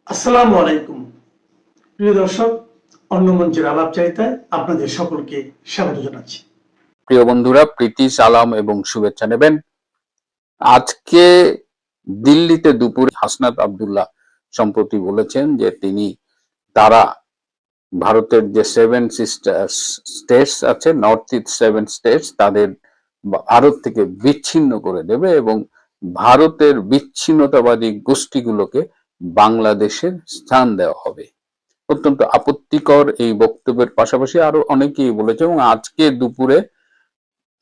আসসালামু আলাইকুম প্রিয় দর্শক, অন্য মঞ্চের আলাপচারিতায় আপনাদের সকলকে স্বাগত জানাচ্ছি। প্রিয় বন্ধুরা, প্রীতি সালাম এবং শুভেচ্ছা নেবেন। আজকে দিল্লিতে দুপুরে হাসনাত আব্দুল্লাহ সম্প্রতি বলেছেন যে তারা ভারতের যে সেভেন স্টেটস আছে, নর্থ ইস্ট সেভেন স্টেটস, তাদের ভারত থেকে বিচ্ছিন্ন করে দেবে এবং ভারতের বিচ্ছিন্নতাবাদী গোষ্ঠীগুলোকে বাংলাদেশের স্থান দেওয়া হবে। অত্যন্ত আপত্তিকর এই বক্তব্যের পাশাপাশি আরো অনেকেই বলেছে এবং আজকে দুপুরে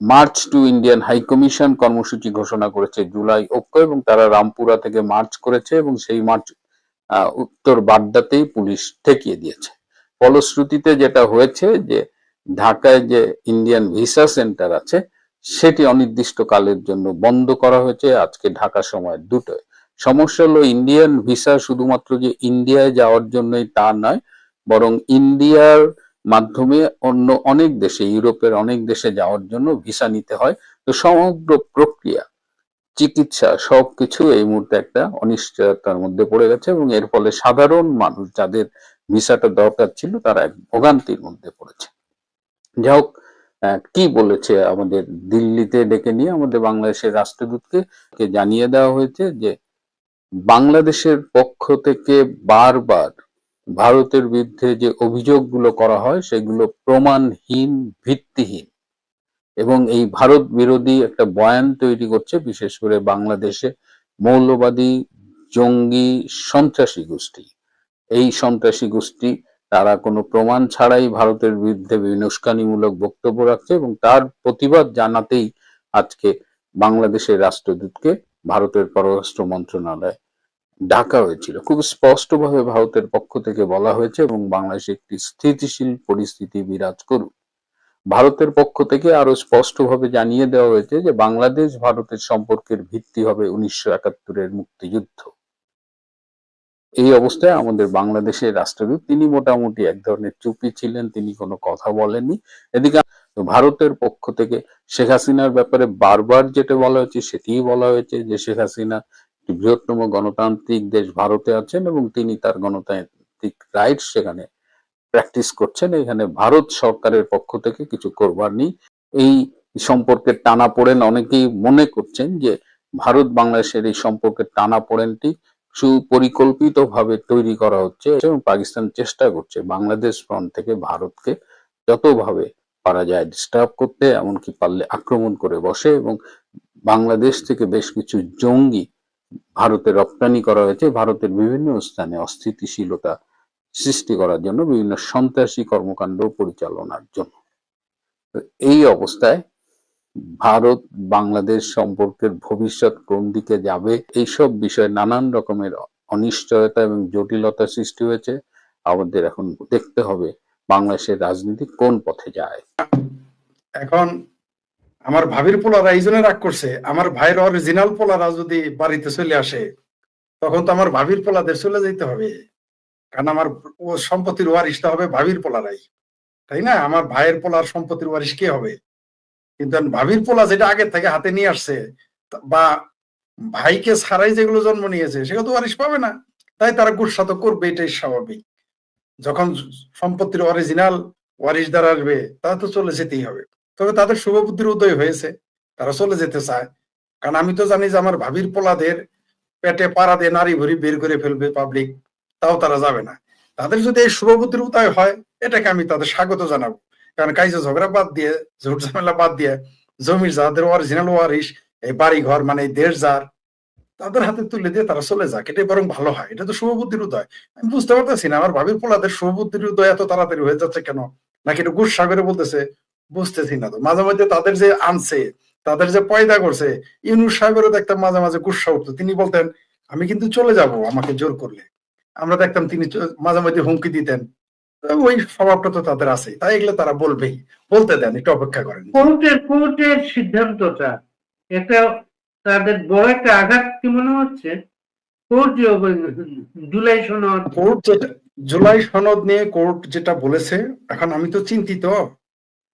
march to Indian high commission কর্মসূচি ঘোষণা করেছে জুলাই ঐক্য, এবং তারা রামপুরা থেকে মার্চ করেছে এবং সেই মার্চ উত্তর বাড্ডাতেই পুলিশ ঠেকিয়ে দিয়েছে। ফলশ্রুতিতে যেটা হয়েছে যে ঢাকায় যে ইন্ডিয়ান ভিসা সেন্টার আছে সেটি অনির্দিষ্টকালের জন্য বন্ধ করা হয়েছে আজকে ঢাকা সময় 2টায়। সমস্যা হলো ইন্ডিয়ান ভিসা শুধুমাত্র যে ইন্ডিয়ায় যাওয়ার জন্যই তা নয়, বরং ইন্ডিয়ার মাধ্যমে অন্য অনেক দেশে, ইউরোপের অনেক দেশে যাওয়ার জন্য ভিসা নিতে হয়। তো সমগ্র প্রক্রিয়া, চিকিৎসা, সবকিছু এই মুহূর্তে একটা অনিশ্চয়তার মধ্যে পড়ে গেছে এবং এর ফলে সাধারণ মানুষ যাদের ভিসাটা দরকার ছিল তারা এক ভোগান্তির মধ্যে পড়েছে। যাই হোক, কি বলেছে আমাদের দিল্লিতে ডেকে নিয়ে আমাদের বাংলাদেশের রাষ্ট্রদূতকে জানিয়ে দেওয়া হয়েছে যে বাংলাদেশের পক্ষ থেকে বারবার ভারতের বিরুদ্ধে যে অভিযোগগুলো করা হয় সেগুলো প্রমাণহীন, ভিত্তিহীন এবং এই ভারত বিরোধী একটা বয়ান তৈরি করছে, বিশেষ করে বাংলাদেশে মৌলবাদী, জঙ্গি, সন্ত্রাসী গোষ্ঠী। এই সন্ত্রাসী গোষ্ঠী তারা কোনো প্রমাণ ছাড়াই ভারতের বিরুদ্ধে বিভিন্ন উস্কানিমূলক বক্তব্য রাখছে এবং তার প্রতিবাদ জানাতেই আজকে বাংলাদেশের রাষ্ট্রদূতকে ভারতের পররাষ্ট্র মন্ত্রণালয় ডাকা হয়েছিল। খুব স্পষ্টভাবে ভারতের পক্ষ থেকে বলা হয়েছে এবং বাংলাদেশে একটি স্থিতিশীল পরিস্থিতি বিরাজ করুক। ভারতের পক্ষ থেকে আরো স্পষ্টভাবে জানিয়ে দেওয়া হয়েছে যে বাংলাদেশ ভারতের সম্পর্কের ভিত্তি হবে 1971-এর মুক্তিযুদ্ধ। এই অবস্থায় আমাদের বাংলাদেশের রাষ্ট্রদূত তিনি মোটামুটি এক ধরনের চুপি ছিলেন, তিনি কোনো কথা বলেননি। এদিকে ভারতের পক্ষ থেকে শেখ হাসিনার ব্যাপারে বারবার যেটা বলা হয়েছে সেটিই বলা হয়েছে যে শেখ হাসিনা একটি বৃহত্তম গণতান্ত্রিক দেশ ভারতে আছেন এবং তিনি তার গণতান্ত্রিক রাইট সেখানে প্র্যাকটিস করছেন। এখানে ভারত সরকারের পক্ষ থেকে কিছু করবার নেই। এই সম্পর্কের টানাপোড়েন অনেকেই মনে করছেন যে ভারত বাংলাদেশের এই সম্পর্কের টানাপোড়েনটি সুপরিকল্পিতভাবে তৈরি করা হচ্ছে এবং পাকিস্তান চেষ্টা করছে বাংলাদেশ ফ্রন্ট থেকে ভারতকে যতভাবে পারা যায় ডিস্টার্ব করতে, এমনকি পারলে আক্রমণ করে বসে। এবং বাংলাদেশ থেকে বেশ কিছু জঙ্গি ভারতে রপ্তানি করা হয়েছে ভারতের বিভিন্ন স্থানে অস্থিতিশীলতা সৃষ্টি করার জন্য, বিভিন্ন সন্ত্রাসী কর্মকাণ্ড পরিচালনার জন্য। এই অবস্থায় ভারত বাংলাদেশ সম্পর্কের ভবিষ্যৎ কোন দিকে যাবে, এইসব বিষয়ে নানান রকমের অনিশ্চয়তা এবং জটিলতা সৃষ্টি হয়েছে। আমাদের এখন দেখতে হবে বাংলাদেশের রাজনীতি কোন পথে যায়। এখন আমার ভাবির পোলারা এই জন্য রাগ করছে, আমার ভাইয়ের অরিজিনাল পোলারা যদি বাড়িতে চলে আসে তখন তো আমার ভাবির পোলাদের চলে যেতে হবে, কারণ আমার ও সম্পত্তির ওয়ারিশটা হবে ভাবির পোলারাই, তাই না? আমার ভাইয়ের পোলার সম্পত্তির ওয়ারিশ কে হবে? কিন্তু ভাবির পোলা যেটা আগে থেকে হাতে নিয়ে আসছে বা ভাইকে ছাড়াই যেগুলো জন্ম নিয়েছে সেগুলো তো ওয়ারিশ পাবে না, তাই তারা গুসা তো করবে, এটাই স্বাভাবিক। যখন সম্পত্তির অরিজিনাল ওয়ারিশদার আসবে তারা তো চলে যেতেই হবে। তবে তাদের শুভবুদ্ধির উদয় হয়েছে, তারা চলে যেতে চায়। কারণ আমি তো জানি যে আমার ভাবির পোলাদের পেটে পাড়া দিয়ে নারী ভরি বের করে ফেলবে পাবলিক, তাও তারা যাবে না। তাদের যদি এই শুভবুদ্ধির উদয় হয় এটাকে আমি তাদের স্বাগত জানাবো। কারণ কাইজা ঝগড়া বাদ দিয়ে, ঝুট ঝামেলা বাদ দিয়ে জমির যাদের অরিজিনাল ওয়ারিশ, এই বাড়ি ঘর মানে এই দেশ যার, তাদের হাতে তুলে দিয়ে তারা চলে যাক, এটাই বরং ভালো হয়। এটা তো শুভবুদ্ধির উদয়। আমি বুঝতে পারতেছি না আমার ভাবির পোলাদের শুভবুদ্ধির উদয় এত তাড়াতাড়ি হয়ে যাচ্ছে কেন, নাকি এটা গুসা করে বলতেছে, বুঝতেছি না। তো মাঝে মধ্যে তাদের যে আনছে, তাদের যে পয়দা করছে, ইউনুস সাহেবেরও দেখতাম মাঝে মাঝে গুসা উঠতো, তিনি বলতেন আমি কিন্তু চলে যাব আমাকে জোর করলে। আমরা দেখতাম তিনি মাঝে মধ্যে হুমকি দিতেন। ওই স্বভাবটা তো তাদের আছে, তাই এগুলো তারা বলবেই, বলতে দেন, একটু অপেক্ষা করেন। কোর্টের সিদ্ধান্তটা একটা তাদের বড় একটা আঘাত কি মনে হচ্ছে? কোর্ট জুলাই সনদ, কোর্ট যেটা জুলাই সনদ নিয়ে কোর্ট যেটা বলেছে, এখন আমি তো চিন্তিত।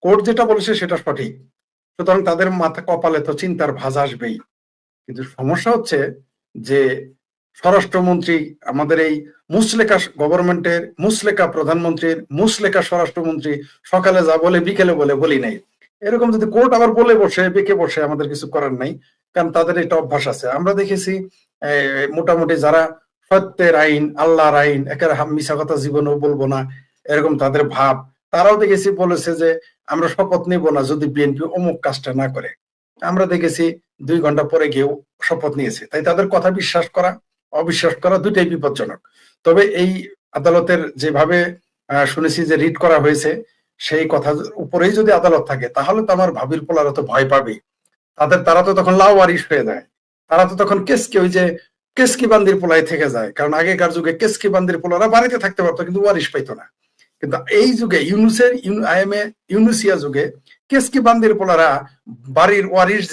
কোর্ট যেটা বলেছে সেটা সঠিক, সুতরাং তাদের মাথা কপালে তো চিন্তার ভাঁজ আসবেই। কিন্তু সমস্যা হচ্ছে যে স্বরাষ্ট্রমন্ত্রী, আমাদের এই মুসলেকা গভর্নমেন্টের, মুসলেকা প্রধানমন্ত্রীর, মুসলেকা স্বরাষ্ট্রমন্ত্রী সকালে যা বলে বিকেলে বলে বলি নাই, এরকম যদি কোর্ট আবার বলে বসে বেঁকে বসে, আমাদের কিছু করার নাই, কারণ তাদের এটা অভ্যাস আছে। আমরা দেখেছি মোটামুটি যারা সত্যের আইন, আল্লাহর আইন, একেবারে মিশা কথা জীবনেও বলবো না, এরকম তাদের ভাব, তারাও দেখেছি বলেছে যে আমরা শপথ নিব না যদি বিএনপি অমুক কাজটা না করে। আমরা দেখেছি 2 ঘন্টা পরে গিয়েও শপথ নিয়েছে। তাই তাদের কথা বিশ্বাস করা, অবিশ্বাস করা দুইটাই বিপজ্জনক। তবে এই আদালতের যেভাবে শুনেছি যে রিট করা হয়েছে, সেই কথার উপরেই যদি আদালত থাকে, তাহলে তো আমার ভাবির পোলারা তো ভয় পাবে। তারা তো তখন লাওয়ারিশ হয়ে যায়, তারা তো তখন কেসকি, ওই যে কেসকি বান্দির পোলায় থেকে যায়। কারণ আগেকার যুগে কেসকি বান্দির পোলারা বাড়িতে থাকতে পারতো কিন্তু ওয়ারিশ পাইতো না। কিন্তু এই যুগে ইউনুসিয়া যুগে কেসকি বান্দির পোলারা বাড়ির ওয়ারিশ,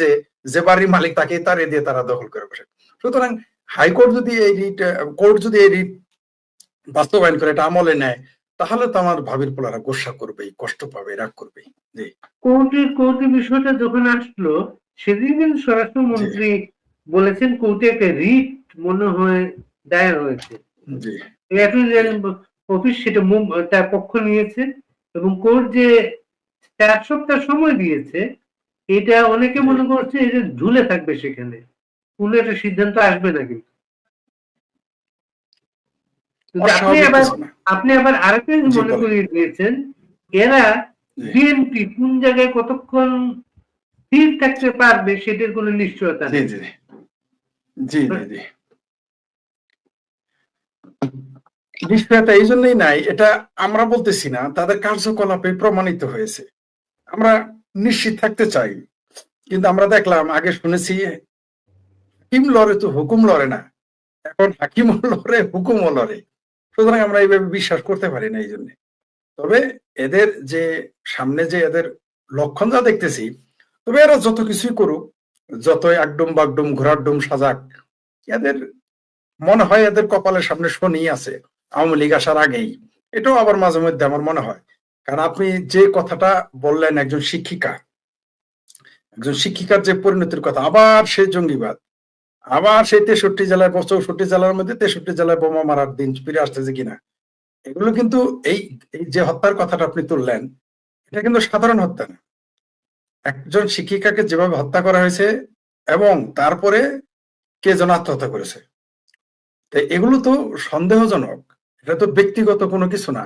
যে বাড়ির মালিক তাকে তাড়িয়ে দিয়ে তারা দখল করে বসে। সুতরাং হাইকোর্ট যদি এই রিট, কোর্ট যদি এই রিট বাস্তবায়ন করে, এটা আমলে নেয়, তাহলে তো আমার ভাবির পোলারা গোসা করবেই, কষ্ট পাবে, রাগ করবেই। জি, কোর্টের বিষয়টা যখন আসলো, সেদিন কিন্তু স্বরাষ্ট্রমন্ত্রী বলেছেন কোর্টে একটা রিট মনে হয় দায়ের হয়েছে, জি, অ্যাটর্নি জেনারেল অফিস সেটা তার পক্ষ নিয়েছে, এবং কোর্ট যে 4 সপ্তাহ সময় দিয়েছে, এটা অনেকে মনে করছে এটা ঝুলে থাকবে, সেখানে কোনো একটা সিদ্ধান্ত আসবে না। কিন্তু আপনি আবার আরেকটা মনে করিয়ে দিয়েছেন, এরা বিএনপি কোন জায়গায় কতক্ষণ স্থির থাকতে পারবে সেটার কোনো নিশ্চয়তা নেই। জি, জি, জি, জি। নিশ্চয়তা এই জন্যই নাই, এটা আমরা বলতেছি না, তাদের কার্যকলাপে প্রমাণিত হয়েছে। আমরা নিশ্চিত থাকতে চাই, কিন্তু আমরা দেখলাম, আগে শুনেছি হাকিম লড়ে তো হুকুম লড়ে না, এখন হাকিম লড়ে, হুকুমও লড়ে। সুতরাং আমরা এইভাবে বিশ্বাস করতে পারি না। এই জন্য, তবে এদের যে সামনে যে এদের লক্ষণ যা দেখতেছি, তবে এরা যত কিছুই করুক, যতই একডুম বাগডুম ঘোড়ার ডুম সাজাক, এদের মনে হয় এদের কপালের সামনে শনি আছে আওয়ামী লীগ আসার আগেই। এটাও আবার মাঝে মধ্যে আমার মনে হয়। কারণ আপনি যে কথাটা বললেন, একজন শিক্ষিকার যে পরিণতির কথা, আবার সেই জঙ্গিবাদ, আবার সেই 63 জেলায়, 64 জেলার মধ্যে 63 জেলায় বোমা মারার দিন ফিরে আসতেছে কিনা। এগুলো কিন্তু এই যে হত্যার কথাটা আপনি তুললেন, এটা কিন্তু সাধারণ হত্যা না। একজন শিক্ষিকাকে যেভাবে হত্যা করা হয়েছে, এবং তারপরে কে যেন আত্মহত্যা করেছে, এগুলো তো সন্দেহজনক। এটা তো ব্যক্তিগত কোনো কিছু না,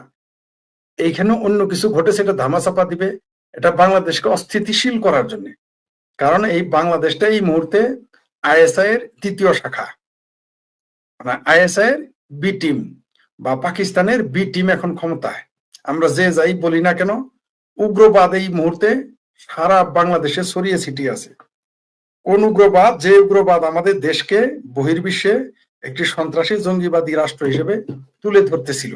এইখানে অন্য কিছু ঘটেছে, এটা ধামাচাপা দিবে, এটা বাংলাদেশকে অস্থিতিশীল করার জন্য। কারণ এই বাংলাদেশটা এই মুহূর্তে আইএসআই এর 3য় শাখা, মানে আইএসআই এর বি টিম বা পাকিস্তানের বি টিম এখন ক্ষমতায়। আমরা যে যাই বলি না কেন, উগ্রবাদ এই মুহূর্তে সারা বাংলাদেশে ছড়িয়ে ছিটিয়ে আছে। কোন উগ্রবাদ? যে উগ্রবাদ আমাদের দেশকে বহির্বিশ্বে একটি সন্ত্রাসী জঙ্গিবাদী রাষ্ট্র হিসেবে তুলে ধরতেছিল,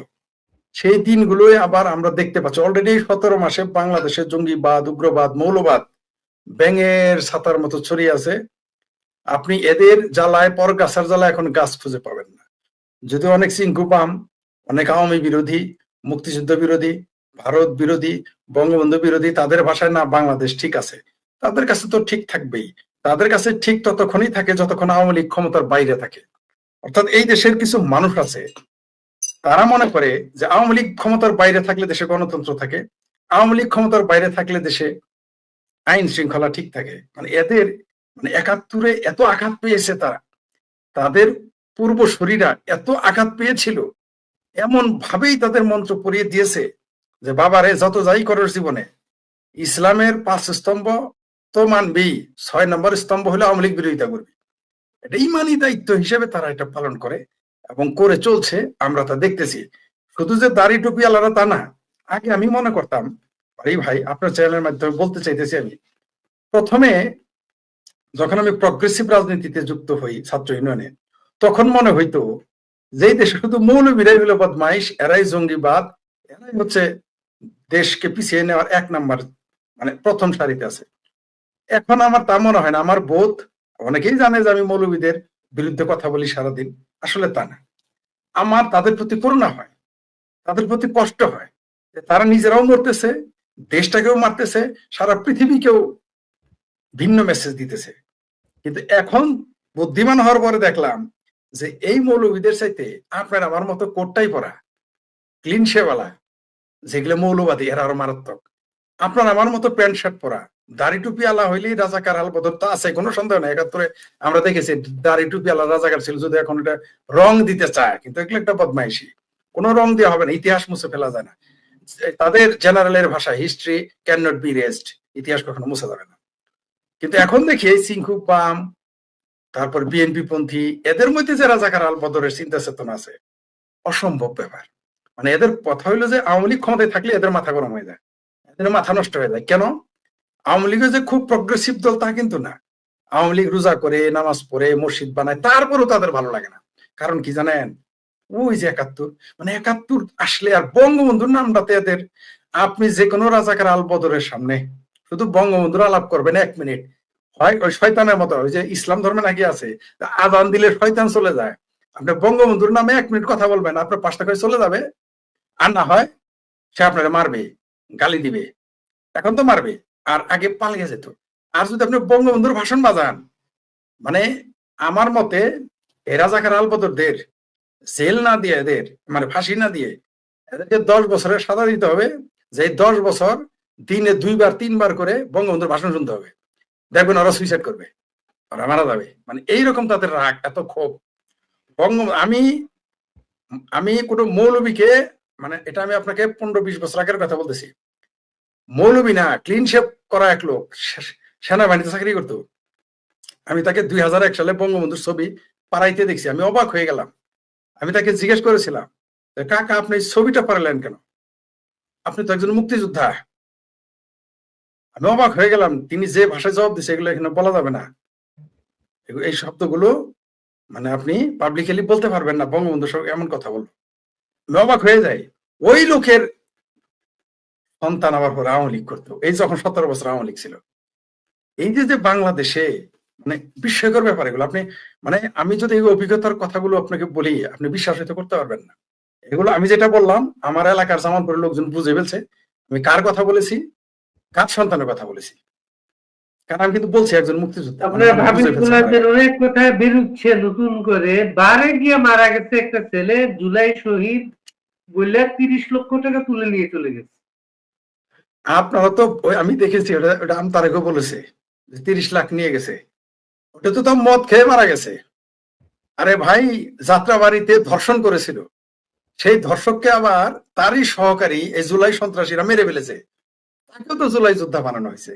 সেই দিনগুলোই আবার আমরা দেখতে পাচ্ছি। অলরেডি 17 মাসে বাংলাদেশের জঙ্গিবাদ, উগ্রবাদ, মৌলবাদ ব্যাঙের ছাতার মতো ছড়িয়ে আছে। আপনি এদের জ্বালায়, পর গাছের জ্বালায় এখন গাছ খুঁজে পাবেন না। যদি অনেক চিঙ্কুপাম, অনেক আওয়ামী বিরোধী, মুক্তিযুদ্ধ বিরোধী, ভারত বিরোধী, বঙ্গবন্ধু বিরোধী, তাদের ভাষায় না বাংলাদেশ ঠিক আছে, তাদের কাছে তো ঠিক থাকবেই। তাদের কাছে ঠিক ততক্ষণই থাকে যতক্ষণ আওয়ামী লীগ ক্ষমতার বাইরে থাকে। অর্থাৎ এই দেশের কিছু মানুষ আছে, তারা মনে করে যে আওয়ামী লীগ ক্ষমতার বাইরে থাকলে দেশে গণতন্ত্র থাকে, আওয়ামী লীগ ক্ষমতার বাইরে থাকলে দেশে আইন শৃঙ্খলা ঠিক থাকে। মানে এদের, মানে 71-এ এত আঘাত পেয়েছে তারা, তাদের পূর্বসূরীরা এত আঘাত পেয়েছিল, এমন ভাবেই তাদের মন্ত্র পড়িয়ে দিয়েছে যে বাবারে, যত যাই করো জীবনে, ইসলামের 5 স্তম্ভ তো মানবেই, 6 নম্বর স্তম্ভ হলে আওয়ামী লীগ বিরোধিতা করবে। এটা ইমানি দায়িত্ব হিসেবে তারা এটা পালন করে এবং করে চলছে, আমরা তা দেখতেছি। শুধু যে দাড়ি টুপি আলাদা তা না। আগে আমি মনে করতাম, এই ভাই আপনার চ্যানেলের মাধ্যমে বলতে চাইতেছি, আমি প্রথমে যখন আমি প্রগ্রেসিভ রাজনীতিতে যুক্ত হই ছাত্র ইউনিয়নে, তখন মনে হইতো যে দেশে শুধু মৌলবীরাই হলো বদমাইশ, এরাই জঙ্গিবাদ, এরাই হচ্ছে দেশকে পিছিয়ে নেওয়ার 1 নাম্বার, মানে প্রথম সারিতে আছে। এখন আমার তা মনে হয় না। আমার বোধ, অনেকেই জানে যে আমি মৌলবীদের বিরুদ্ধে কথা বলি সারাদিন, আসলে তা না। আমার তাদের প্রতি করুণা হয়, তাদের প্রতি কষ্ট হয়, তারা নিজেরাও মরতেছে, দেশটাকেও মারতেছে, সারা পৃথিবীকেও ভিন্ন মেসেজ দিতেছে। কিন্তু এখন বুদ্ধিমান হওয়ার পরে দেখলাম যে এই মৌলবীদের চাইতে আপনার আমার মতো কোটটাই পরা ক্লিন শেওয়ালা যেগুলো মৌলবাদী এরা আরো মারাত্মক। আপনার আমার মতো প্যান্ট শার্ট পরা দাড়ি টুপি আলা হইলেই রাজাকার আল বদর তো আছে, কোনো সন্দেহ নাই। 71-এ আমরা দেখেছি দাড়ি টুপি আলা রাজাকার ছিল, যদি এখন এটা রং দিতে চায়, কিন্তু এগুলো একটা বদমাইশি, কোনো রং দেওয়া হবে না, ইতিহাস মুছে ফেলা যায় না। তাদের জেনারেলের ভাষা history can not be rest, ইতিহাস কখনো মুছে যাবে না। কিন্তু এখন দেখি এই সিংকু পাম, তারপর বিএনপি পন্থী, এদের মধ্যে যে রাজাকার আল বদরের চিন্তা চেতনা আছে, অসম্ভব ব্যাপার। মানে এদের কথা হইলো যে আওয়ামী লীগ ক্ষমতায় থাকলে এদের মাথা গরম হয়ে যায়, এদের মাথা নষ্ট হয়ে যায়। কেন? আওয়ামী লীগের যে খুব প্রগ্রেসিভ দল তা কিন্তু না। আওয়ামী লীগ রোজা করে, নামাজ পড়ে, মসজিদ বানায়, তারপরেও তাদের ভালো লাগে না। কারণ কি জানেন? ওই যে 71, মানে 71 আসলে আর বঙ্গবন্ধুর নামটাতে এদের, আপনি যে কোনো রাজাকার আল বদরের সামনে শুধু বঙ্গবন্ধুর আলাপ করবেন 1 মিনিট, হয় ওই শয়তানের মতো, ওই যে ইসলাম ধর্মে নাকি আছে আজান দিলে শয়তান চলে যায়, আপনি বঙ্গবন্ধুর নামে 1 মিনিট কথা বলবেন, আপনার 5 টাকায় চলে যাবে। আর না হয় সে আপনারা মারবে, গালি দিবে, এখন তো মারবে, আর আগে পালিয়ে যেত। আর যদি আপনি বঙ্গবন্ধুর ভাষণ বাজান, মানে আমার মতে এই রাজাকার আল বদরদের জেল না দিয়ে, এদের মানে ফাঁসি না দিয়ে এদেরকে 10 বছরের সাজা দিতে হবে, যে 10 বছর দিনে 2বার 3বার করে বঙ্গবন্ধুর ভাষণ শুনতে হবে। দেখবেন ওরা সুইসাইড করবে, ওরা মারা যাবে। মানে এইরকম তাদের রাগ, এত ক্ষোভ। আমি কোনো মৌলবীকে, মানে এটা আমি আপনাকে 15-20 বছর আগের কথা বলতেছি, মৌলবী না, ক্লিন শেপ করা এক লোক সেনাবাহিনীতে চাকরি করতো, আমি তাকে 2001 সালে বঙ্গবন্ধুর ছবি পাড়াইতে দেখছি, আমি অবাক হয়ে গেলাম। আমি তাকে জিজ্ঞেস করেছিলাম, কাকা আপনি এই ছবিটা পারলেন কেন? আপনি তো একজন মুক্তিযোদ্ধা। আমি অবাক হয়ে গেলাম, তিনি যে ভাষায় জবাব দিচ্ছে এগুলো এখানে বলা যাবে না, এই শব্দগুলো মানে আপনি পাবলিকলি বলতে পারবেন না, বঙ্গবন্ধুর সঙ্গে এমন কথা বলবো। আমি অবাক হয়ে যাই। ওই লোকের সন্তান আবার পরে আওয়ামী লীগ করতো, এই যখন 17 বছর আওয়ামী লীগ ছিল। এই যে বাংলাদেশে মানে বিস্ময়কর ব্যাপার এগুলো। আপনি মানে আমি যদি এই অভিজ্ঞতার কথাগুলো আপনাকে বলি, আপনি বিশ্বাস হয়তো করতে পারবেন না। এগুলো আমি যেটা বললাম আমার এলাকার জামালপুরের লোকজন বুঝে ফেলছে আমি কার কথা বলেছি, কার সন্তানের কথা বলেছি। কারণ আমি কিন্তু বলছি একজন মুক্তিযোদ্ধা, মানে আপনার আমি ভাবি বুঝে ফেলছি পোলাদের আমার। অনেক কথা বেরুচ্ছে নতুন করে। বারে গিয়ে মারা গেছে একটা ছেলে, জুলাই শহীদ বললে 30 লক্ষ টাকা তুলে নিয়ে চলে গেছে। আপনারা তো আমি দেখেছি, ওটা আমতারেকও বলেছে 30 লাখ নিয়ে গেছে। ওটা তো তাও মদ খেয়ে মারা গেছে। আরে ভাই, যাত্রাবাড়িতে ধর্ষণ করেছিল, সেই ধর্ষককে আবার তারই সহকারী এই জুলাই সন্ত্রাসীরা মেরে ফেলেছে, তাকেও তো জুলাই যোদ্ধা বানানো হয়েছে।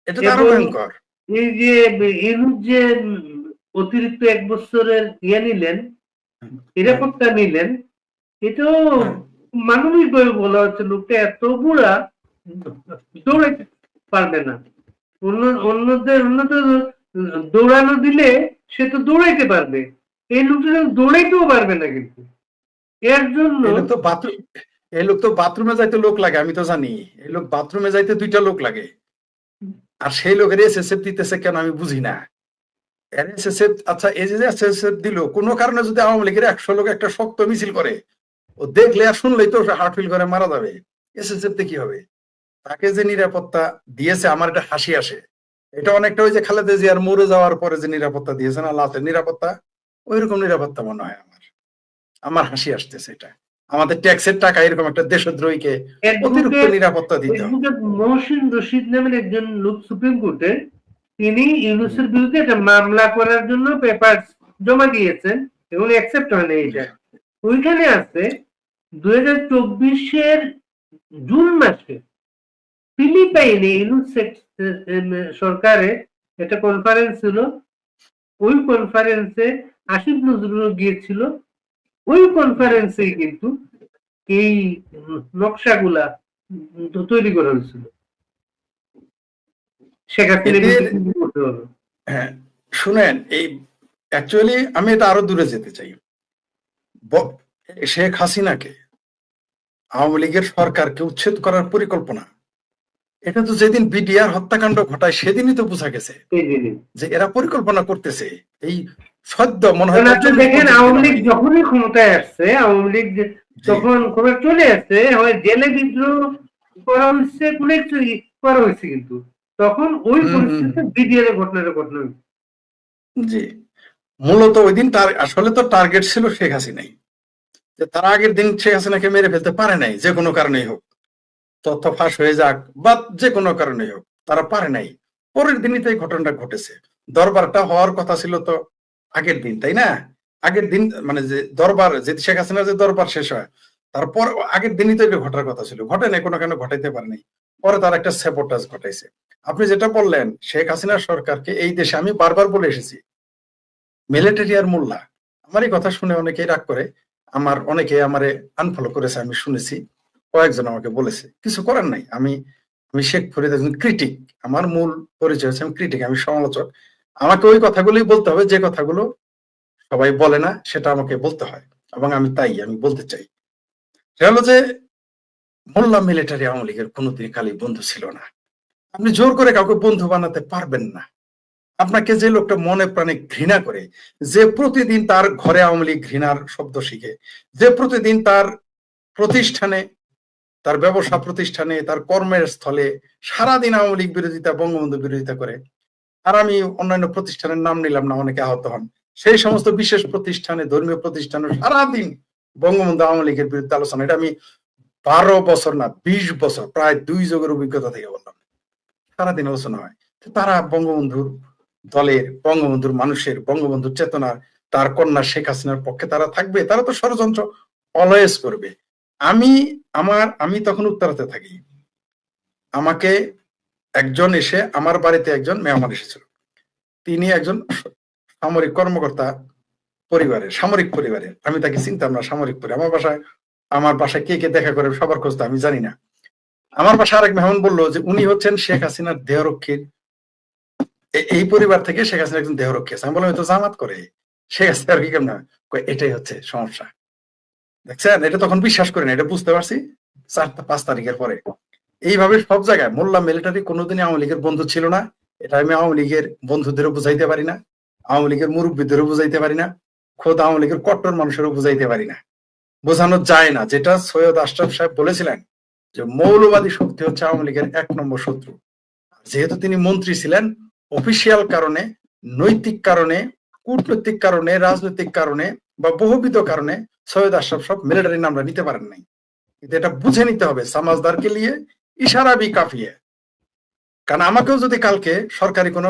এটা তো আরো এবং ভয়ঙ্কর। এই যে ইনুস যে অতিরিক্ত 1 বছরের নিলেন, নিরাপত্তা নিলেন, এটাও মানবিক ভাবে বলা হচ্ছে লোকটা এত বুড়া দৌড়াইতে পারবে না। অন্যদের দৌড়ানো দিলে সে তো দৌড়াইতে পারবে, এই লোকটা দৌড়াইতেও পারবে না। কিন্তু এর জন্য এই লোক তো বাথরুমে যাইতে লোক লাগে, আমি তো জানি। এই লোক বাথরুমে যাইতে 2টা লোক লাগে, আর সেই লোকের এসএসএফ দিতেছে কেন আমি বুঝি না। এসএসএফ, আচ্ছা এই যে এসএসএফ দিল, কোনো কারণে যদি আওয়ামী লীগের 100 লোক একটা শক্ত মিছিল করে, ও দেখলে আর শুনলেই তো হার্ট ফিল করে মারা যাবে, এসএসএফ তে কি হবে? তাকে যে নিরাপত্তা দিয়েছে আমার এটা হাসি আসে। এটা অনেকটা ওই যে খালেদা জিয়ার মরে যাওয়ার পরে যে নিরাপত্তা দিয়েছে না, লাশের নিরাপত্তা, ওইরকম নিরাপত্তা মনে হয় আমার হাসি আসতেছে। এটা আমাদের ট্যাক্সের টাকা এরকম একটা দেশদ্রোহীকে অতিরিক্ত নিরাপত্তা দিতে হবে। মহসিন রশিদ নামের একজন লোক সুপ্রিম কোর্টে, তিনি ইউনূসের বিরুদ্ধে একটা মামলা করার জন্য পেপার জমা দিয়েছেন এবং অ্যাকসেপ্ট হয়নি। এটা ওইখানে আছে 2024-এর জুন মাসে ফিলিপাইনে ইউনূস সরকারের একটা কনফারেন্স ছিল। ওই কনফারেন্সে আসিফ নজরুল গিয়েছিল। ওই কনফারেন্সে কিন্তু এই নকশাগুলা তৈরি করা হয়েছিল। হ্যাঁ শুনেন, এই অ্যাকচুয়ালি আমি এটা আরো দূরে যেতে চাই। শেখ হাসিনাকে আওয়ামী লীগের সরকারকে উচ্ছেদ করার পরিকল্পনা, এটা তো যেদিন বিডিআর হত্যাকাণ্ড ঘটায় সেদিনই তো বোঝা গেছে যে এরা পরিকল্পনা করতেছে। এই সদ্য মনে হয় দেখেন, আওয়ামী লীগ যখনই ক্ষমতায় আসছে, আওয়ামী লীগ যখন ক্ষমতা চলে আসছে, জেলে বিদ্রোহ করা হচ্ছে, পুলিশ করা হয়েছে, কিন্তু তখন ওই পরিস্থিতিতে বিডিআর ঘটনা হয়েছে। জি, মূলত ওই দিন তার আসলে তো টার্গেট ছিল শেখ হাসিনাই, যে তার আগের দিন শেখ হাসিনাকে মেরে ফেলতে পারে নাই, যে কোনো কারণেই হোক, তথ্য ফাঁস হয়ে যাক বা যে কোনো কারণেই হোক, তারা পারে নাই। পরের দিনই তো এই ঘটনাটা ঘটেছে। দরবারটা হওয়ার কথা ছিল তো আগের দিন, তাই না? আগের দিন মানে যে দরবার, যে শেখ হাসিনার যে দরবার শেষ হয় তারপর আগের দিনই তো এটা ঘটার কথা ছিল, ঘটে নাই, কোনো কেন ঘটাইতে পারে নাই। পরে তার একটা স্যাবোটাজ ঘটাইছে। আপনি যেটা বললেন শেখ হাসিনা সরকারকে এই দেশে, আমি বারবার বলে এসেছি মিলিটারি আর মোল্লা। আমার এই কথা শুনে অনেকেই রাগ করে, আমার অনেকে আমারে আনফলো করেছে, আমি শুনেছি, কয়েকজন আমাকে বলেছে। কিছু করার নাই, আমি আমি শেখ ফরিদ একজন ক্রিটিক, আমার মূল পরিচয় হচ্ছে আমি ক্রিটিক, আমি সমালোচক। আমাকে ওই কথাগুলোই বলতে হবে যে কথাগুলো সবাই বলে না, সেটা আমাকে বলতে হয়, এবং আমি তাই আমি বলতে চাই। সেটা হলো যে মোল্লা মিলিটারি আওয়ামী লীগের কোনোদিনই খালি বন্ধু ছিল না। আপনি জোর করে কাউকে বন্ধু বানাতে পারবেন না। আপনাকে যে লোকটা মনে প্রাণে ঘৃণা করে, যে প্রতিদিন তার ঘরে আওয়ামী লীগ ঘৃণার শব্দ শিখে, যে প্রতিদিন তার প্রতিষ্ঠানে, তার ব্যবসা প্রতিষ্ঠানে, তার কর্মের স্থলে সারাদিন আওয়ামী লীগ বিরোধিতা, বঙ্গবন্ধু বিরোধিতা করে, আর আমি অন্যান্য প্রতিষ্ঠানের নাম নিলাম না, অনেকে আহত হন, সেই সমস্ত বিশেষ প্রতিষ্ঠানে, ধর্মীয় প্রতিষ্ঠানে সারাদিন বঙ্গবন্ধু আওয়ামী লীগের বিরুদ্ধে আলোচনা, এটা আমি 12 বছর না 20 বছর, প্রায় 2 যুগের অভিজ্ঞতা থেকে বললাম, সারাদিন আলোচনা হয়। তারা বঙ্গবন্ধুর দলের, বঙ্গবন্ধুর মানুষের, বঙ্গবন্ধুর চেতনার, তার কন্যা শেখ হাসিনার পক্ষে তারা থাকবে? তারা তো ষড়যন্ত্র অলওয়েজ করবে। আমি আমি তখন উত্তরাতে থাকি, আমাকে একজন এসে, আমার বাড়িতে একজন মেহমান এসেছিল, তিনি একজন সামরিক কর্মকর্তা পরিবারের, সামরিক পরিবারের, আমি তাকে চিনতাম না, সামরিক পরিবার। আমার বাসায় কে কে দেখা করে সবার খোঁজ তো আমি জানি না। আমার বাসায় আরেক মেহমান বললো যে উনি হচ্ছেন শেখ হাসিনার দেহরক্ষীর, এই পরিবার থেকে শেখ হাসিনা একজন দেহরক্ষী আছে। আমি বললাম তো জামাত করে, শেখ হাসিনা আর কি কেমন? এটাই হচ্ছে সমস্যা। দেখছেন, এটা তখন বিশ্বাস করি না, এটা বুঝতে পারছি 4-5 তারিখের পরে। এইভাবে সব জায়গায় মোল্লা মিলিটারি কোনোদিনই আওয়ামী লীগের বন্ধু ছিল না। এটা আমি আওয়ামী লীগের বন্ধুদেরও বুঝাইতে পারি না, আওয়ামী লীগের মুরব্বীদেরও বুঝাইতে পারি না, খোদ আওয়ামী লীগের কট্টর মানুষেরও বুঝাইতে পারি না, বোঝানো যায় না। যেটা সৈয়দ আশরাফ সাহেব বলেছিলেন যে মৌলবাদী শক্তি হচ্ছে আওয়ামী লীগের 1 নম্বর শত্রু। যেহেতু তিনি মন্ত্রী ছিলেন, অফিসিয়াল কারণে, নৈতিক কারণে, কূটনৈতিক কারণে, রাজনৈতিক কারণে বা বহুবিধ কারণে সৈয়দ আশরাফ সব মিলিটারি নামটা নিতে পারেন নাই। কিন্তু এটা বুঝে নিতে হবে, সমাজদারকে নিয়ে ইশারা বি কাফিয়ে। কারণ আমাকেও যদি কালকে সরকারি কোনো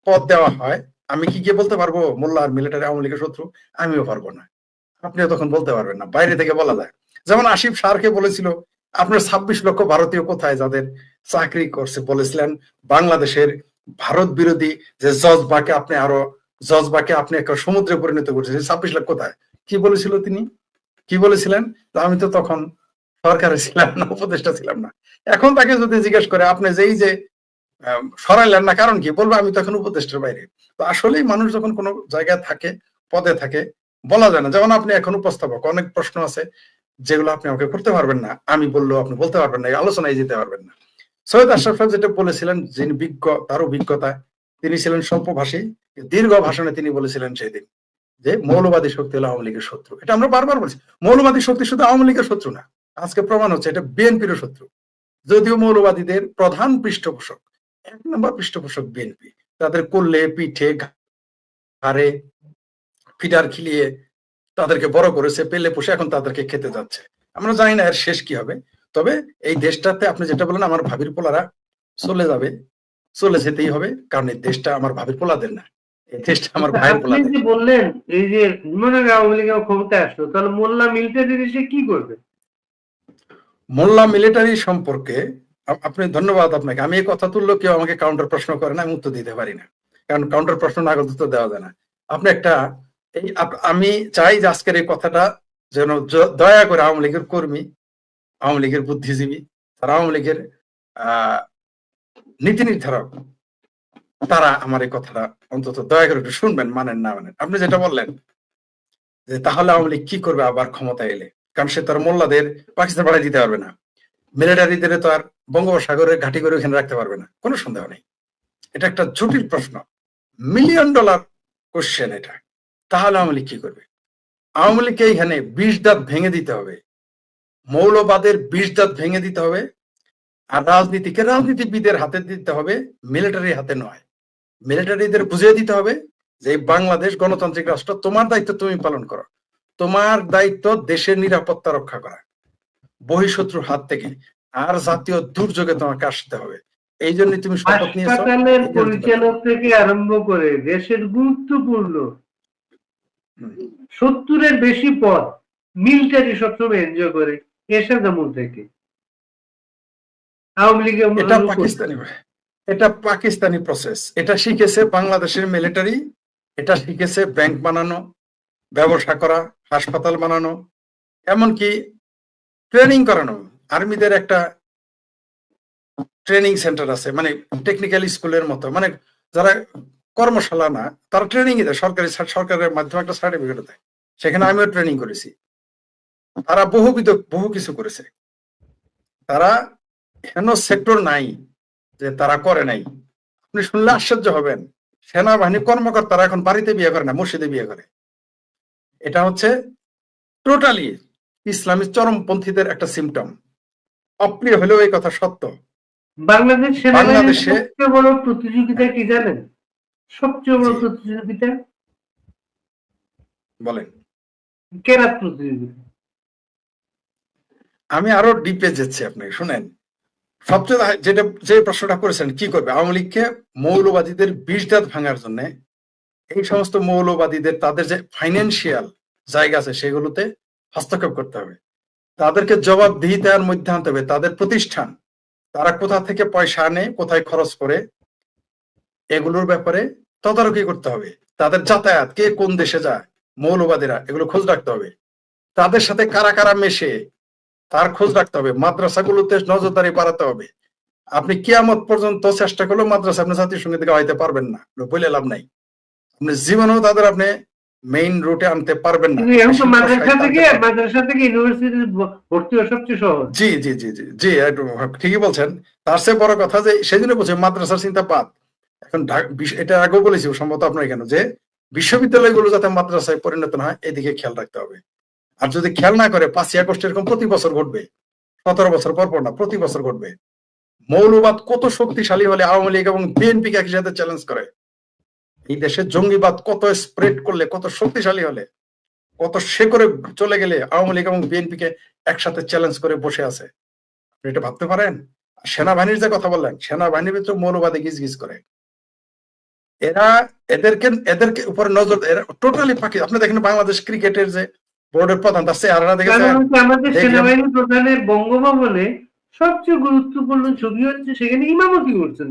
পদ দেওয়া হয়, আমি কি গিয়ে বলতে পারবো মোল্লা আর মিলিটারি আওয়ামী লীগের শত্রু? আমিও পারবো না, আপনিও তখন বলতে পারবেন না, বাইরে থেকে বলা যায়। যেমন আসিফ স্যারকে বলেছিল আপনার 26 লক্ষ ভারতীয় কোথায়, যাদের চাকরি করছে, বলেছিলেন বাংলাদেশের ভারত বিরোধী যে জজবাকে আপনি একটা সমুদ্রে পরিণত করছেন, 26 লাখ কোথায়? কি বলেছিল তিনি, কি বলেছিলেন? আমি তো তখন সরকারে ছিলাম না, উপদেষ্টা ছিলাম না। এখন তাকে যদি জিজ্ঞেস করে আপনি যে সরাইলেন না, কারণ কি, বলবো আমি তো এখন উপদেষ্টার বাইরে। তো আসলেই মানুষ যখন কোনো জায়গায় থাকে, পদে থাকে, বলা যায় না। যেমন আপনি এখন উপস্থাপক, অনেক প্রশ্ন আছে যেগুলো আপনি আমাকে করতে পারবেন না, আমি বললেও আপনি বলতে পারবেন না, এই আলোচনায় যেতে পারবেন না। সৈয়দ আশরাফ সাহেব যেটা বলেছিলেন, যিনি বিজ্ঞ, তার অভিজ্ঞতা, তিনি ছিলেন স্বল্পভাষী, দীর্ঘ ভাষণে তিনি বলেছিলেন সেদিন যে মৌলবাদী শক্তি হলো আওয়ামী লীগের শত্রু। এটা আমরা বারবার বলছি, মৌলবাদী শক্তি শুধু আওয়ামী লীগের শত্রু না, আজকে প্রমাণ হচ্ছে এটা বিএনপির শত্রু। যদিও মৌলবাদীদের প্রধান পৃষ্ঠপোষক, 1 নম্বর পৃষ্ঠপোষক বিএনপি, তাদের কোল্লে, পিঠে, ঘাড়ে ফিডার খিলিয়ে তাদেরকে বড় করেছে, পেলে পুষে এখন তাদেরকে খেতে যাচ্ছে। আমরা জানি না এর শেষ কি হবে। তবে এই দেশটাতে আপনি যেটা বলেন, আমার ভাবির পোলারা চলে যাবে, চলে যেতেই হবে, কারণ এই দেশটা আমার ভাবির পোলাদের না, এই দেশটা আমার ভাইয়ের আপনি পোলাদের। যে বললেন এই যে মনে হয় আওয়ামী লীগ ক্ষমতায় আসলো, তাহলে মোল্লা মিলিটারি এসে কি করবে? মোল্লা মিলিটারি সম্পর্কে আপনি, ধন্যবাদ আপনাকে। আমি এই কথা তুললেও কেউ আমাকে কাউন্টার প্রশ্ন করে না, আমি উত্তর দিতে পারি না, কারণ কাউন্টার প্রশ্ন না করতে উত্তর দেওয়া যায় না। আপনি একটা আমি চাই যে আজকের এই কথাটা যেন দয়া করে আওয়ামী লীগের কর্মী, আওয়ামী লীগের বুদ্ধিজীবী, তারা আওয়ামী লীগের নীতি নির্ধারক, তারা আমার এই কথাটা অন্তত দয়া করে একটু শুনবেন, মানেন না মানেন। আপনি যেটা বললেন যে তাহলে আওয়ামী লীগ কি করবে আবার ক্ষমতায় এলে, কারণ সে তার মোল্লাদের পাকিস্তান পাঠিয়ে দিতে পারবে না, মিলিটারিদের তো আর বঙ্গোপসাগরের ঘাঁটি করে ওখানে রাখতে পারবে না, কোনো সন্দেহ নেই। এটা একটা জটিল প্রশ্ন, $1,000,000 কোশ্চেন এটা। তাহলে আওয়ামী লীগ কি করবে? আওয়ামী লীগকে এইখানে 20 দাঁত ভেঙে দিতে হবে, মৌলবাদের 20 দাঁত ভেঙে দিতে হবে, আর রাজনীতিকে রাজনীতিবিদের হাতে দিতে হবে, মিলিটারির হাতে নয়। মিলিটারিদের বুঝিয়ে দিতে হবে যে এই বাংলাদেশ গণতান্ত্রিক রাষ্ট্র, তোমার দায়িত্ব তুমি পালন করো। তোমার দায়িত্ব দেশের নিরাপত্তা রক্ষা করা বহিঃশত্রুর হাত থেকে, আর জাতীয় দুর্যোগে তোমাকে আসতে হবে। এই জন্য তুমি শপথ নিয়েছো। হাসপাতালের পরিচালক থেকে আরম্ভ করে দেশের গুরুত্বপূর্ণ 70-এর বেশি পদ মিলিটারি সবসময় এনজয় করে এরশাদ আমল থেকে। আওয়ামী লীগ এটা পাকিস্তানি প্রসেস। এটা শিখেছে বাংলাদেশের মিলিটারি, এটা শিখেছে ব্যাংক বানানো, ব্যবসা করা, হাসপাতাল বানানো, এমনকি ট্রেনিং করানো। আর্মিদের একটা ট্রেনিং সেন্টার আছে, মানে টেকনিক্যাল স্কুলের মতো, মানে যারা কর্মশালা না, তারা ট্রেনিং দেয়, সরকারের মাধ্যমে একটা সার্টিফিকেট দেয়। সেখানে আমিও ট্রেনিং করেছি। তারা বহু কিছু করেছে। তারা হেন সেক্টর নাই যে তারা করে নাই। আপনি শুনলে আশ্চর্য হবেন, সেনাবাহিনী কর্মকর্তারা এখন বাড়িতে বিয়ে করে না, মসজিদে বিয়ে করে। এটা হচ্ছে টোটালি ইসলামী চরমপন্থীদের একটা সিমটম। অপ্রিয় হলেও এই কথা সত্য। বাংলাদেশ সেনাবাহিনীর সবচেয়ে বড় প্রতিযোগিতা কি জানেন? সবচেয়ে বড় প্রতিযোগিতা বলেন। কেরাত প্রতিযোগিতা। আমি আরো ডিপে যাচ্ছি, আপনি শুনেন। সবচেয়ে যে প্রশ্নটা করেছেন, কি করবে আওয়ামী লীগকে? মৌলবাদীদের বিষ দাঁত ভাঙার জন্য এই সমস্ত মৌলবাদীদের তাদের যে ফাইন্যান্সিয়াল জায়গা আছে সেগুলোতে হস্তক্ষেপ করতে হবে। তাদেরকে জবাবদিহিতার মধ্যে আনতে হবে। তাদের প্রতিষ্ঠান, তারা কোথা থেকে পয়সা আনে, কোথায় খরচ করে, এগুলোর ব্যাপারে তদারকি করতে হবে। তাদের যাতায়াত, কে কোন দেশে যায়, মৌলবাদীরা, এগুলো খোঁজ রাখতে হবে। তাদের সাথে কারা কারা মেশে তার খোঁজ রাখতে হবে। মাদ্রাসাগুলোতে নজরদারি বাড়াতে হবে। আপনি কিয়ামত পর্যন্ত চেষ্টা করলেও মাদ্রাসা আপনি জাতীয় সঙ্গীতকে গাইতে পারবেন না, বলে লাভ নাই। আপনি জীবনেও তাদের আপনি মেইন রুটে আনতে পারবেন না। মাদ্রাসা থেকে ইউনিভার্সিটি ভর্তি হওয়া সবচেয়ে সহজ। জি জি জি জি জি, ঠিকই বলছেন। তার চেয়ে বড় কথা যে সেই জন্য বলছে মাদ্রাসার চিন্তা বাদ। এখন এটা আগেও বলেছি সম্ভবত আপনার এখানে, যে বিশ্ববিদ্যালয়গুলো যাতে মাদ্রাসায় পরিণত না হয় এদিকে খেয়াল রাখতে হবে। আর যদি খেয়াল না করে 5ই আগস্ট এরকম প্রতি বছর ঘটবে, 17 বছর পর না, প্রতি বছর ঘটবে। মৌলবাদ কত শক্তিশালী হলে আওয়ামী লীগ এবং বিএনপিকে একই সাথে চ্যালেঞ্জ করে। এই দেশে জঙ্গিবাদ কত স্প্রেড করলে, কত শক্তিশালী হলে, কত শেকড়ে চলে গেলে আওয়ামী লীগ এবং বিএনপিকে একসাথে চ্যালেঞ্জ করে বসে আছে। আপনি এটা ভাবতে পারেন? সেনাবাহিনীর যে কথা বললেন, সেনাবাহিনীর ভিতরে মৌলবাদী গিজ করে। এদেরকে উপরে নজর, এরা টোটালি ফাঁকি। আপনি দেখেন বাংলাদেশ ক্রিকেটের যে বোর্ডের প্রধান, তার চেহারা দেখেছেন? আমাদের সেনাবাহিনী প্রধানের বঙ্গভবনে সবচেয়ে গুরুত্বপূর্ণ ছবি হচ্ছে সেখানে ইমামতি করছেন।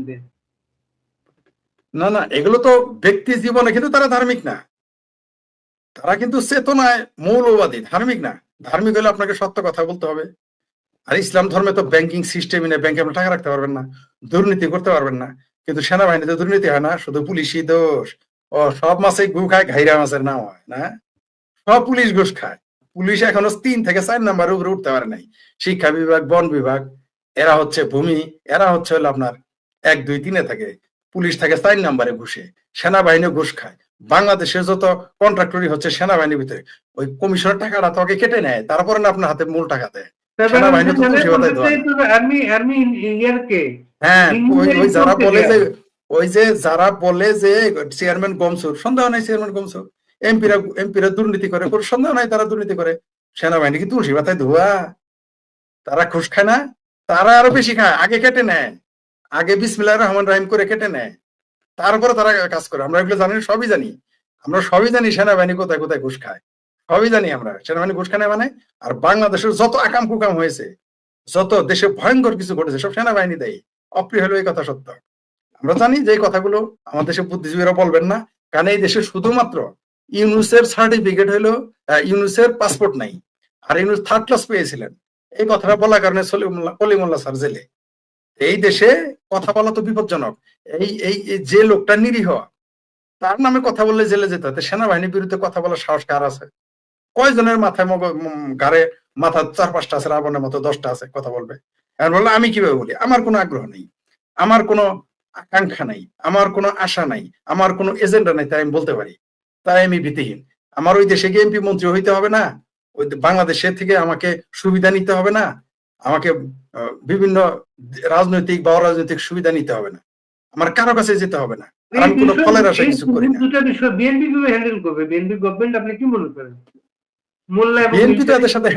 না না, এগুলো তো ব্যক্তি জীবনে, কিন্তু তারা ধার্মিক না। তারা কিন্তু চেতনায় মৌলবাদী, ধার্মিক না। ধার্মিক হলে আপনাকে সত্য কথা বলতে হবে। আর ইসলাম ধর্মে তো ব্যাংকিং সিস্টেমই নেই, ব্যাংকে আপনি টাকা রাখতে পারবেন না, দুর্নীতি করতে পারবেন না। কিন্তু সেনাবাহিনীতে দুর্নীতি হয় না, শুধু পুলিশই দোষ। ও সব মাছে গু খায়, ঘাইরা মাছের নাম হয় না। সব পুলিশ ঘুষ খায়। পুলিশ এখনো 3 থেকে 4 নাম্বারের উপরে উঠতে পারে নাই। শিক্ষা বিভাগ, বন বিভাগ, এরা হচ্ছে ভূমি, এরা হচ্ছে হলো আপনার 1, 2, 3-এ থাকে। পুলিশ থাকে 4 নাম্বারে ঘুষে। সেনাবাহিনী ঘুষ খায়। বাংলাদেশের যত কন্ট্রাক্টরি হচ্ছে সেনাবাহিনীর ভিতরে, ওই কমিশনের টাকাটা তো আগে কেটে নেয়, তারপরে না আপনার হাতে মূল টাকা দেয়। সেনাবাহিনী তো তুলসী পাতায় ধোয়া না। হ্যাঁ, ওই যারা বলে যে চেয়ারম্যান গমসুর, সন্দেহ নাই চেয়ারম্যান গমসুর। এমপিরা দুর্নীতি করে, কোনো সন্দেহ নাই তারা দুর্নীতি করে। সেনাবাহিনী কি তুলসী পাতায় ধোয়া? তারা ঘুষ খায় না? তারা আরো বেশি খায়, আগে কেটে নেয়। আগে বিসমিল্লাহির রহমানির রহিম করে কেটে নেয়, তারপরে তারা কাজ করে। আমরা এগুলো জানি, সবই জানি। আমরা সবই জানি সেনাবাহিনী কোথায় কোথায় ঘুষ খায়, সবই জানি আমরা। সেনাবাহিনী ঘুষ খায় মানে, আর বাংলাদেশের যত আকাম কুকাম হয়েছে, যত দেশে ভয়ঙ্কর কিছু ঘটেছে, সব সেনাবাহিনী দেয়। অপ্রিয় হলো এই কথা সত্য। আমরা জানি যে এই কথাগুলো আমার দেশের বুদ্ধিজীবীরা বলবেন না, কারণ এই দেশে শুধুমাত্র ইউনুসের সার্টিফিকেট হলো, ইউনুসের পাসপোর্ট নাই, আর ইউনুস 3rd ক্লাস পেয়েছিলেন। এই কথাটা বলার কারণে কলিমুল্লাহ স্যার জেলে। এই দেশে কথা বলা তো বিপজ্জনক। এই যে লোকটা নিরীহ, তার নামে কথা বললে জেলে যেতে হতো। সেনাবাহিনীর বিরুদ্ধে কথা বলার সাহস কার আছে? কয়জনের মাথায় গাড়ে মাথা 4-5টা আছে, রাবণের মতো 10টা আছে, কথা বলবে? আর বললো আমি কিভাবে বলি? আমার কোনো আগ্রহ নেই, আমার কোনো আকাঙ্ক্ষা নাই, আমার কোনো আশা নাই, আমার কোনো এজেন্ডা নাই, তাই আমি বলতে পারি। তাই আমি ভীতিহীন। আমার ওই দেশে গিয়ে এমপি মন্ত্রী হইতে হবে না, ওই বাংলাদেশের থেকে আমাকে সুবিধা নিতে হবে না, আমাকে বিভিন্ন রাজনৈতিক বা অরাজনৈতিক সুবিধা নিতে হবে না, আমার কারো কাছে যেতে হবে না। আমি কোনো ফলের আশা কিছু করি না। দুটা বিষয় বিএনপি কিভাবে হ্যান্ডেল করবে? বিএনপি গভর্নমেন্ট আপনি কি মনে করেন? মোল্লা এবং বিএনপি তো মিলিটারি এদের সাথে,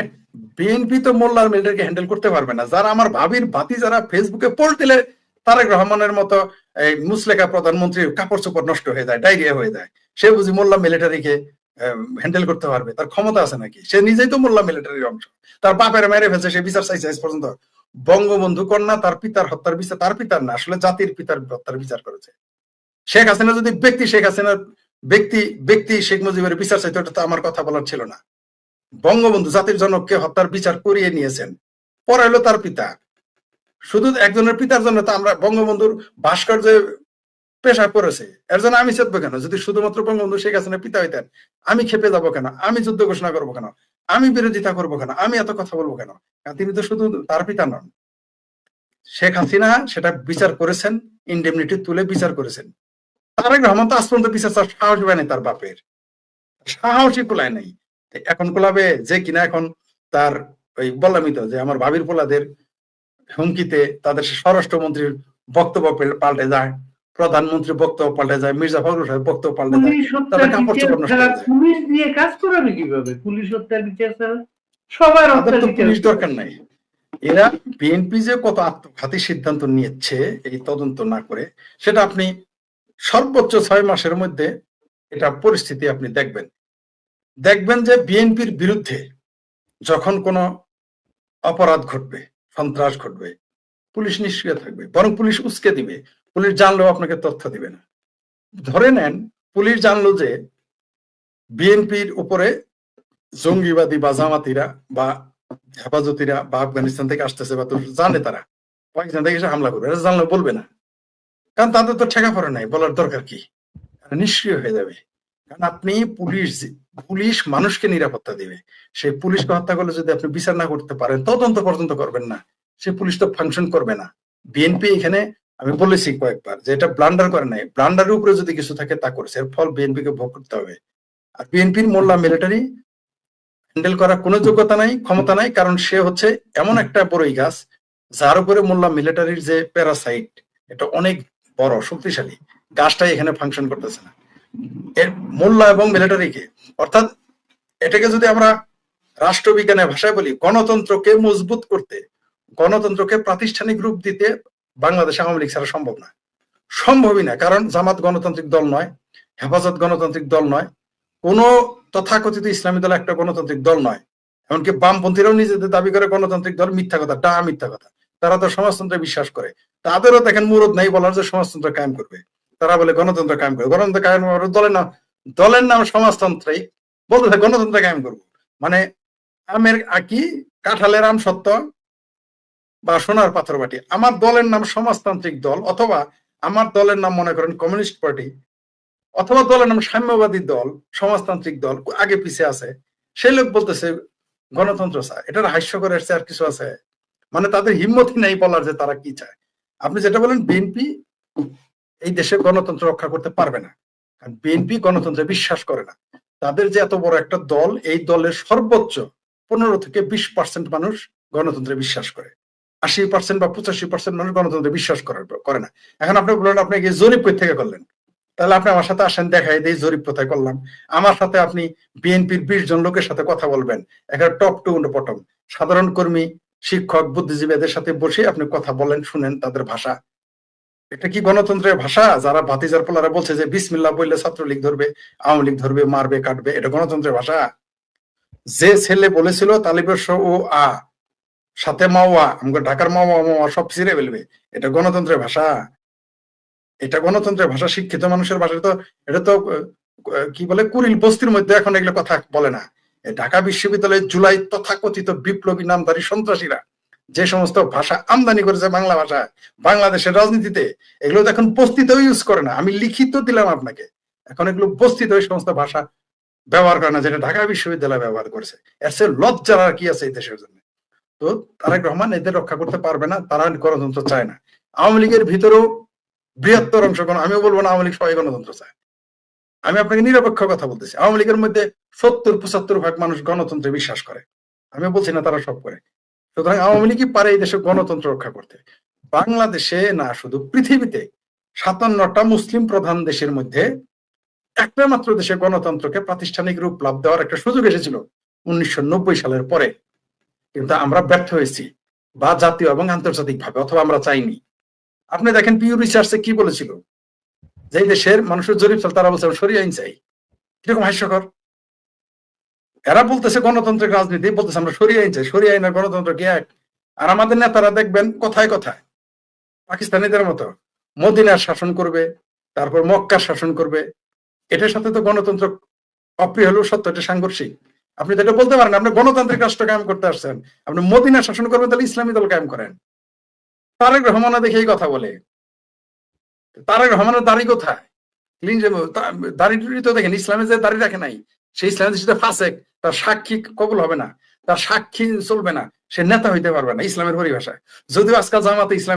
বিএনপি তো মোল্লার মিলিটারিকে হ্যান্ডেল করতে পারবে না। যারা আমার ভাবির ভাতি যারা ফেসবুকে পোস্ট দিলে তারেক রহমানের মতো এই মুসলেখা প্রধানমন্ত্রীর কাপড় চোপড় নষ্ট হয়ে যায়, ডায়রিয়া হয়ে যায়, সে বুঝি মোল্লা মিলিটারিকে হ্যান্ডেল করতে পারবে? তার ক্ষমতা আছে নাকি? সে নিজেই তো মোল্লা মিলিটারির অংশ। তার বাপের মেরে ফেলছে, সে বিচার চাইছে আজ পর্যন্ত। বঙ্গবন্ধু কন্যা তার পিতার হত্যার বিচার, তার পিতার না আসলে জাতির পিতার হত্যার বিচার করেছে। শেখ হাসিনা যদি ব্যক্তি শেখ হাসিনার ব্যক্তি শেখ মুজিবের বিচার চাইতো, এটা তো আমার কথা বলার ছিল না। বঙ্গবন্ধু জাতির জনককে হত্যার বিচার করিয়ে নিয়েছেন, পরে হলো তার পিতা। শুধু একজনের পিতার জন্য তো আমরা বঙ্গবন্ধুর ভাস্কর্য পেশা করেছে, এর জন্য আমি চেতবো কেন? যদি শুধুমাত্র বঙ্গবন্ধু শেখ হাসিনার পিতা হইতেন, আমি খেপে যাবো কেন? আমি যুদ্ধ ঘোষণা করবো কেন? আমি বিরোধিতা করবো কেন? আমি এত কথা বলবো কেন? তিনি তো শুধু তার পিতা নন। শেখ হাসিনা সেটা বিচার করেছেন, ইন্ডেমনিটি তুলে বিচার করেছেন। তারেক রহমান তো আজ পর্যন্ত বিচার চাওয়ার সাহস পায়নি, তার বাপের সাহসই কুলায় নাই। এখন কুলাবে যে কিনা এখন তার ওই বললামই তো যে আমার ভাবির পোলাদের হুমকিতে তাদের স্বরাষ্ট্রমন্ত্রীর বক্তব্য পাল্টে যায়, প্রধানমন্ত্রীর বক্তব্য পাল্টে যায়, মির্জা ফখরুল সাহেব বক্তব্য পাল্টে যায়, পুলিশ হত্যার তাদের কাপড় বিচার চোপড় নষ্ট ছাড়া হয়ে যায়। পুলিশ দিয়ে কাজ করাবে কিভাবে? পুলিশ হত্যার বিচার ছাড়া সবার তাদের হত্যার তো বিচার পুলিশ দরকার নাই। এরা বিএনপি যে কত আত্মঘাতী সিদ্ধান্ত নিয়েছে এই তদন্ত না করে, সেটা আপনি সর্বোচ্চ 6 মাসের মধ্যে এটা পরিস্থিতি আপনি দেখবেন যে বিএনপির বিরুদ্ধে যখন কোনো অপরাধ ঘটবে, সন্ত্রাস ঘটবে, পুলিশ নিষ্ক্রিয় থাকবে, বরং পুলিশ উস্কে দিবে। পুলিশ জানলেও আপনাকে তথ্য দিবে না। ধরে নেন পুলিশ জানলো যে বিএনপির উপরে জঙ্গিবাদী বা জামাতিরা বা হেফাজতিরা বা আফগানিস্তান থেকে আসতেছে, বা তো জানে তারা পাকিস্তান থেকে এসে হামলা করবে, এটা জানলে বলবে না, কারণ তাদের তো ঠেকা পড়ে নাই, বলার দরকার কি? নিষ্ক্রিয় হয়ে যাবে। কারণ আপনি পুলিশ মানুষকে নিরাপত্তা দিবে। সেই পুলিশকে হত্যা করলে যদি আপনি বিচার না করতে পারেন, তদন্ত পর্যন্ত করবেন না, সে পুলিশ তো ফাংশন করবে না। বিএনপি এখানে আমি বলেছি কয়েকবার যে এটা ব্লান্ডার করে নাই, ব্লান্ডারের উপরে যদি কিছু থাকে তা করেছে, এর ফল বিএনপি কে ভোগ করতে হবে। আর বিএনপির মোল্লা মিলিটারি হ্যান্ডেল করার কোনো যোগ্যতা নাই, ক্ষমতা নাই, কারণ সে হচ্ছে এমন একটা বড়ই গাছ যার উপরে মোল্লা মিলিটারির যে প্যারাসাইট, এটা অনেক বড় শক্তিশালী, গাছটাই এখানে ফাংশন করতেছে না। এর মোল্লা এবং মিলিটারিকে, অর্থাৎ এটাকে যদি আমরা রাষ্ট্রবিজ্ঞানের ভাষায় বলি, গণতন্ত্রকে মজবুত করতে, গণতন্ত্রকে প্রাতিষ্ঠানিক রূপ দিতে বাংলাদেশে আওয়ামী লীগ ছাড়া সম্ভব না, সম্ভবই না। কারণ জামাত গণতান্ত্রিক দল নয়, হেফাজত গণতান্ত্রিক দল নয়, কোন তথাকথিত ইসলামী দল একটা গণতান্ত্রিক দল নয়। এমনকি বামপন্থীরাও নিজেদের দাবি করে গণতান্ত্রিক দল, মিথ্যা কথা, মিথ্যা কথা। তারা তো সমাজতন্ত্রে বিশ্বাস করে, তাদেরও দেখেন মুরদ নাই বলার যে সমাজতন্ত্র কায়েম করবে। তারা বলে গণতন্ত্র কায়েম করবে, গণতন্ত্র কায়েম করবে, দলের নাম সমাজতন্ত্রেই বলতে গণতন্ত্র কায়েম করবো, মানে আমের আকি কাঁঠালের আম সত্য বা সোনার পাথর বাটি। আমার দলের নাম সমাজতান্ত্রিক দল, অথবা আমার দলের নাম মনে করেন কমিউনিস্ট পার্টি, অথবা দলের নাম সাম্যবাদী দল, সমাজতান্ত্রিক দল, আগে পিছিয়ে আছে, সেই লোক বলতেছে গণতন্ত্র চায়। এটার হাস্যকর এসছে আর কিছু আছে? মানে তাদের হিম্মতই নাই বলার যে তারা কি চায়। আপনি যেটা বলেন বিএনপি এই দেশে গণতন্ত্র রক্ষা করতে পারবে না, কারণ বিএনপি গণতন্ত্রে বিশ্বাস করে না। তাদের যে এত বড় একটা দল, এই দলের সর্বোচ্চ 15 থেকে 20% মানুষ গণতন্ত্রে বিশ্বাস করে, 80% বা 85% মানুষ গণতন্ত্রে বিশ্বাস করে না। এখন আপনি বলেন আপনি কি জরিপ কই থেকে করলেন? তাহলে আপনি আমার সাথে আসেন, দেখাই দেই জরিপ কোথায় করলাম। আমার সাথে আপনি বিএনপির 20 জন লোকের সাথে কথা বলবেন, একটা টপ টু বটম, সাধারণ কর্মী, শিক্ষক, বুদ্ধিজীবীদের সাথে বসে আপনি কথা বলেন, শুনেন তাদের ভাষা। এটা কি গণতন্ত্রের ভাষা? যারা ভাতিজার পোলারা বলছে যে বিসমিল্লাহ বললে ছাত্রলীগ ধরবে, আওয়ামী লীগ ধরবে, মারবে, কাটবে, এটা গণতন্ত্রের ভাষা? যে ছেলে বলেছিল তালিবের ও আ সাথে মাওয়া, আমাকে ঢাকার মাওয়া মাওয়া সব ছিঁড়ে ফেলবে, এটা গণতন্ত্রের ভাষা? এটা গণতন্ত্রের ভাষা? শিক্ষিত মানুষের ভাষা তো এটা তো কি বলে কুড়িল বস্তির মধ্যে এখন এগুলো কথা বলে না। ঢাকা বিশ্ববিদ্যালয়ের জুলাই তথাকথিত বিপ্লবী নামধারী সন্ত্রাসীরা যে সমস্ত ভাষা আমদানি করেছে বাংলা ভাষা বাংলাদেশের রাজনীতিতে, এগুলো তো এখন বস্তিতেও ইউজ করে না। আমি লিখিত দিলাম আপনাকে, এখন এগুলো বস্তিতে ওই সমস্ত ভাষা ব্যবহার করে না যেটা ঢাকা বিশ্ববিদ্যালয় ব্যবহার করেছে। এর চেয়ে লজ্জার আর কি আছে এই দেশের জন্য? তো তারেক রহমান এদের রক্ষা করতে পারবে না, তারা গণতন্ত্র চায় না। আওয়ামী লীগের ভিতরেও বৃহত্তর অংশ, আমিও বলবো না আওয়ামী লীগ সবাই গণতন্ত্র চায়, আমি আপনাকে নিরপেক্ষ কথা বলতেছি। আওয়ামী লীগের মধ্যে 70-75% মানুষ গণতন্ত্রে বিশ্বাস করে, আমি বলছি না তারা সব করে। সুতরাং আওয়ামী লীগই পারে এই দেশে গণতন্ত্র রক্ষা করতে। বাংলাদেশে না, শুধু পৃথিবীতে 57টা মুসলিম প্রধান দেশের মধ্যে একটা মাত্র দেশে গণতন্ত্রকে প্রাতিষ্ঠানিক রূপ লাভ দেওয়ার একটা সুযোগ এসেছিল 1990 সালের পরে, কিন্তু আমরা ব্যর্থ হয়েছি, বা জাতীয় এবং আন্তর্জাতিক ভাবে, অথবা আমরা চাইনি। আপনি দেখেন পিউ রিসার্চে কি বলেছিল, যে দেশের মানুষের জরিপ চল তারা বলছে শরিয়া আইন চাই। কিরকম হাস্যকর! এরা বলতেছে গণতান্ত্রিক রাজনীতি, বলতেছে আমরা শরিয়া আইন চাই। শরিয়া আইন আর গণতন্ত্র কি এক? আর আমাদের নেতারা দেখবেন কথায় কথায় পাকিস্তানিদের মতো মদিনার শাসন করবে, তারপর মক্কার শাসন করবে। এটার সাথে তো গণতন্ত্র অপ্রিয় হলেও সত্য, এটা সাংঘর্ষিক। আপনি তো এটা বলতে পারেন আপনি গণতান্ত্রিক রাষ্ট্র কায়েম করতে আসছেন, আপনি মদিনা শাসন করবেন, তাহলে ইসলামী দল কায়েম করেন। তারেক রহমানও দেখে এই কথা বলে। তারেক রহমানের দাড়ি কোথায়? দাড়ি টুড়ি তো দেখেন, ইসলামে যে দাড়ি রাখে নাই, সেই ইসলামের সাথে ফাসেক, তার সাক্ষী কবুল হবে না, তার সাক্ষী চলবে না, সে নেতা হইতে পারবে না ইসলামের পরিভাষায়। যদিও আজকাল জামাতে ইসলাম